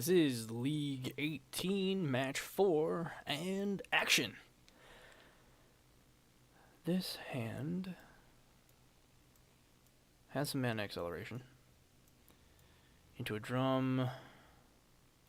This is League 18, Match 4, and action! This hand has some mana acceleration. Into a drum,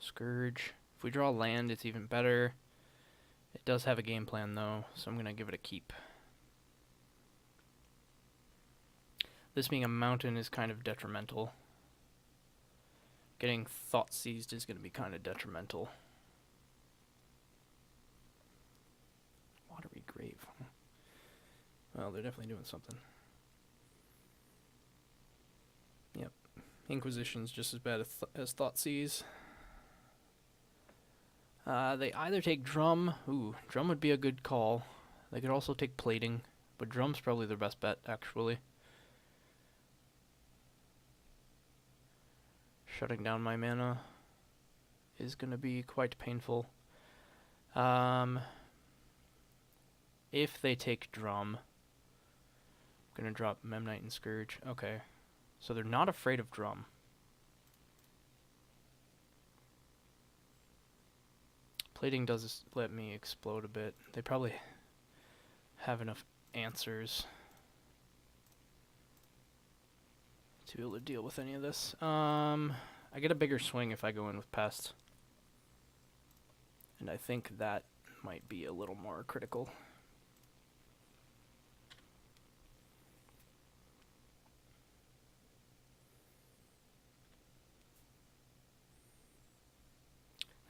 Scourge. If we draw land, it's even better. It does have a game plan though, so I'm going to give it a keep. This being a mountain is kind of detrimental. Getting Thought Seized is going to be kind of detrimental. Watery Grave. Well, they're definitely doing something. Yep. Inquisition's just as bad as Thought Seize. They either take Drum. Ooh, Drum would be a good call. They could also take Plating, but Drum's probably their best bet, actually. Shutting down my mana is going to be quite painful. If they take Drum, I'm going to drop Memnite and Scourge. Okay. So they're not afraid of Drum. Plating does let me explode a bit. They probably have enough answers to be able to deal with any of this. I get a bigger swing if I go in with Pest. And I think that might be a little more critical.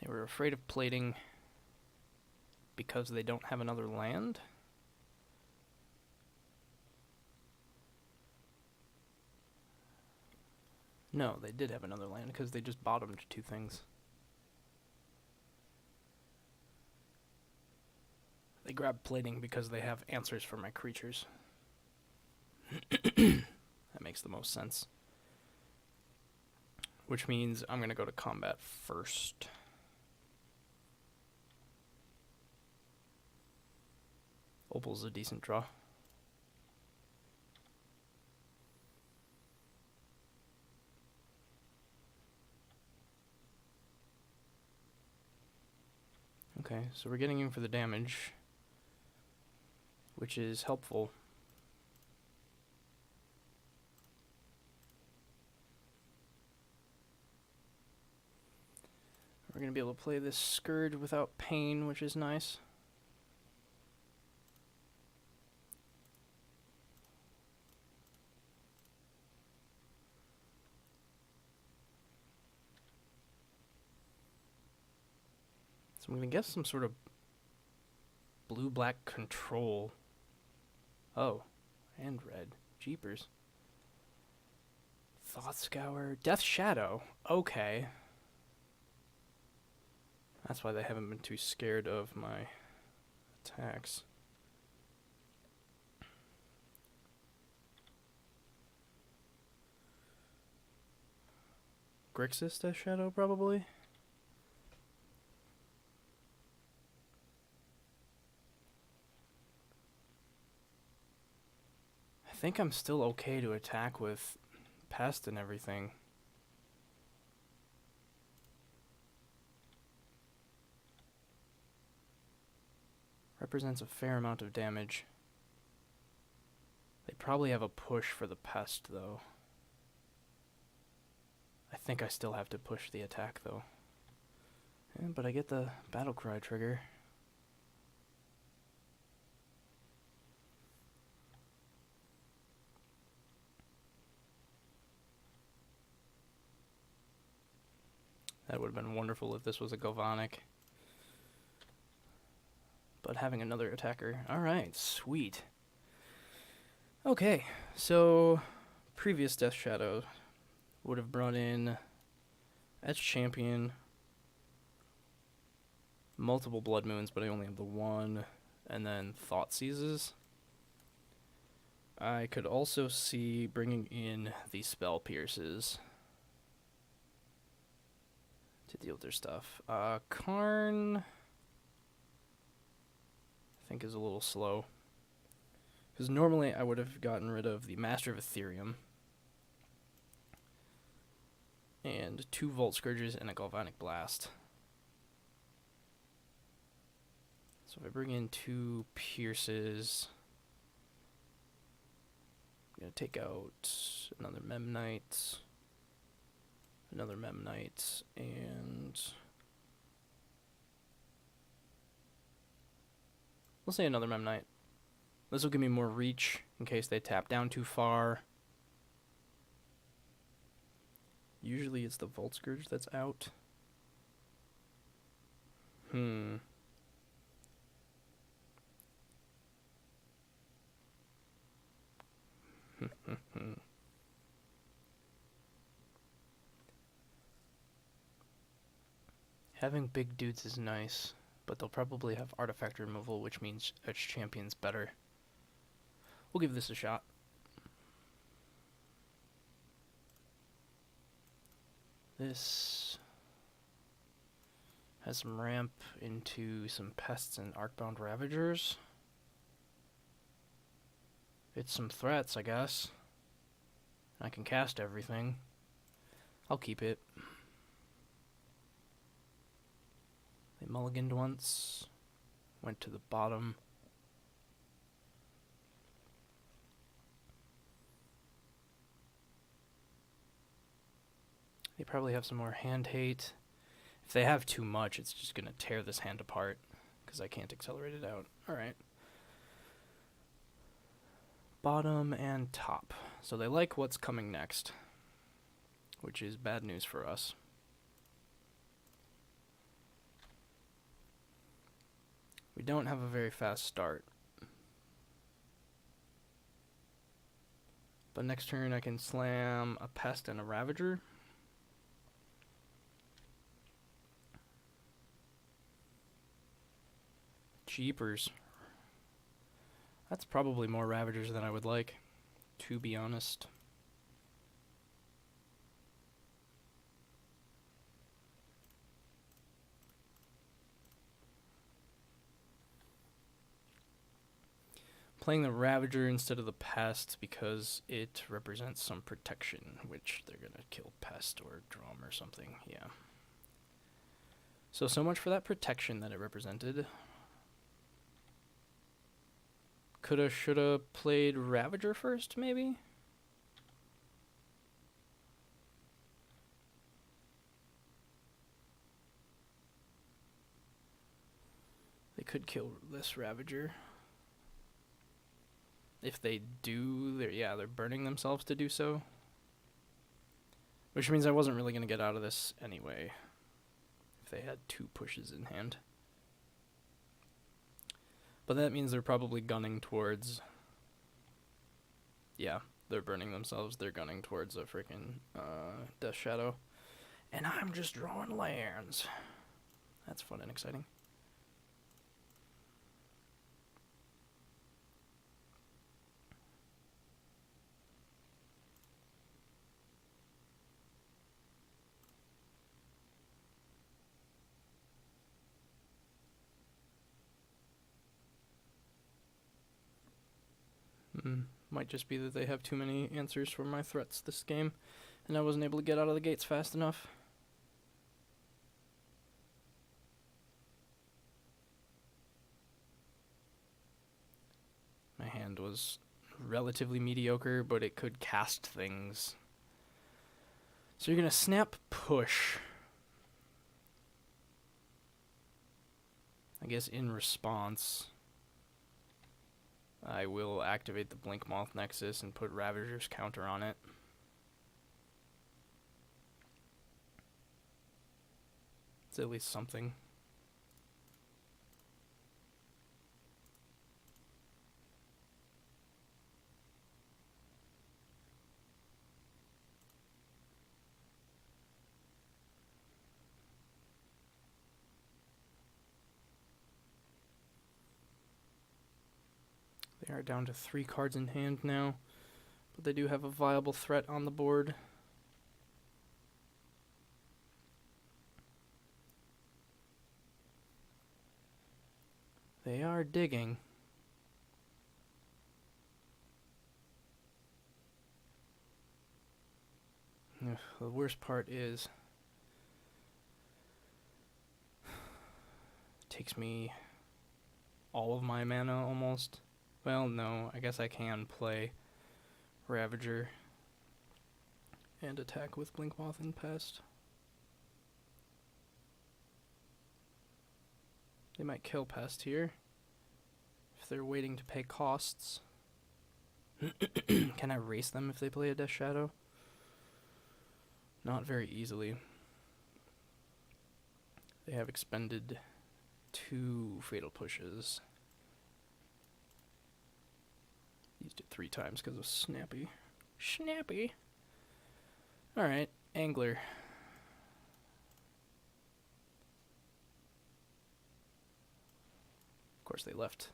They were afraid of Plating because they don't have another land. No, they did have another land because they just bottomed two things. They grabbed Plating because they have answers for my creatures. That makes the most sense. Which means I'm going to go to combat first. Opal's a decent draw. Okay, so we're getting in for the damage, which is helpful. We're going to be able to play this Scourge without pain, which is nice. So I'm going to guess some sort of blue-black control. Oh, and red. Jeepers. Thought Scour. Death Shadow. Okay. That's why they haven't been too scared of my attacks. Grixis Death Shadow, probably? I think I'm still okay to attack with Pest and everything. Represents a fair amount of damage. They probably have a push for the Pest, though. I think I still have to push the attack, though. Yeah, but I get the Battlecry trigger. That would have been wonderful if this was a Galvanic. But having another attacker. Alright, sweet. Okay, so previous Death Shadow would have brought in Etched Champion, multiple Blood Moons, but I only have the one, and then Thought Seizes. I could also see bringing in the Spell Pierces to deal with their stuff. Karn, I think, is a little slow. Because normally I would have gotten rid of the Master of Ethereum. and 2 Volt Scourges and a Galvanic Blast. So if I bring in 2 Pierces, I'm going to take out another Memnite, and we'll say another Memnite. This will give me more reach in case they tap down too far. Usually it's the Volt Scourge that's out. Having big dudes is nice, but they'll probably have artifact removal, which means each champion's better. We'll give this a shot. This has some ramp into some pests and Arcbound Ravagers. It's some threats, I guess. I can cast everything. I'll keep it. They mulliganed once. Went to the bottom. They probably have some more hand hate. If they have too much, it's just going to tear this hand apart, because I can't accelerate it out. Alright. Bottom and top. So they like what's coming next, which is bad news for us. We don't have a very fast start. But next turn I can slam a Pest and a Ravager. Jeepers. That's probably more Ravagers than I would like, to be honest. Playing the Ravager instead of the Pest because it represents some protection, which they're going to kill Pest or Drum or something, yeah. So much for that protection that it represented. Coulda, shoulda played Ravager first, maybe? They could kill this Ravager. If they do, they're burning themselves to do so. Which means I wasn't really going to get out of this anyway, if they had 2 pushes in hand. But that means they're probably gunning towards... Yeah, they're burning themselves. They're gunning towards a freaking Death Shadow. And I'm just drawing lands. That's fun and exciting. Might just be that they have too many answers for my threats this game, and I wasn't able to get out of the gates fast enough. My hand was relatively mediocre, but it could cast things. So you're going to snap push. I guess in response, I will activate the Blink Moth Nexus and put Ravager's counter on it. It's at least something. They are down to 3 cards in hand now, but they do have a viable threat on the board. They are digging. The worst part is it takes me all of my mana almost. Well, no, I guess I can play Ravager and attack with Blinkmoth and Pest. They might kill Pest here if they're waiting to pay costs. Can I race them if they play a Death Shadow? Not very easily. They have expended 2 Fatal Pushes. Used it 3 times because of Snappy. Snappy! Alright, Angler. Of course, they left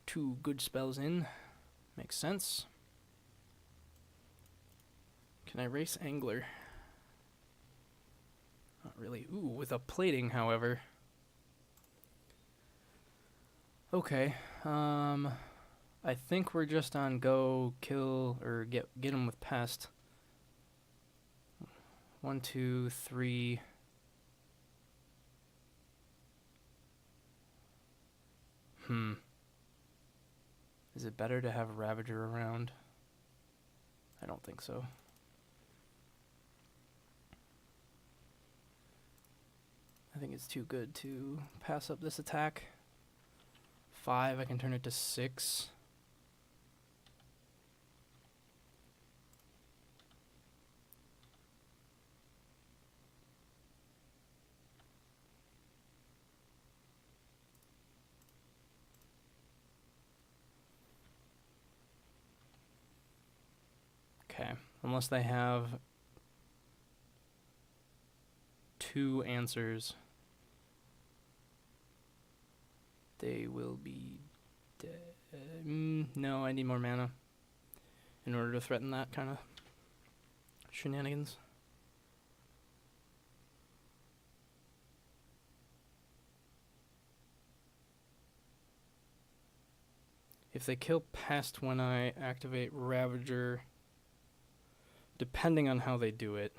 2 good spells in. Makes sense. Can I race Angler? Not really. Ooh, with a plating, however. Okay. I think we're just on go, kill, or get him with Pest. 1, 2, 3. Is it better to have Ravager around? I don't think so. I think it's too good to pass up this attack. 5, I can turn it to 6. Okay, unless they have 2 answers, they will be dead. No, I need more mana in order to threaten that kind of shenanigans. If they kill Pest when I activate Ravager, depending on how they do it,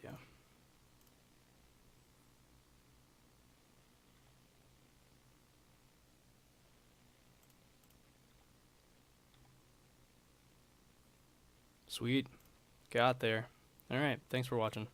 yeah. Sweet. Got there. Alright, thanks for watching.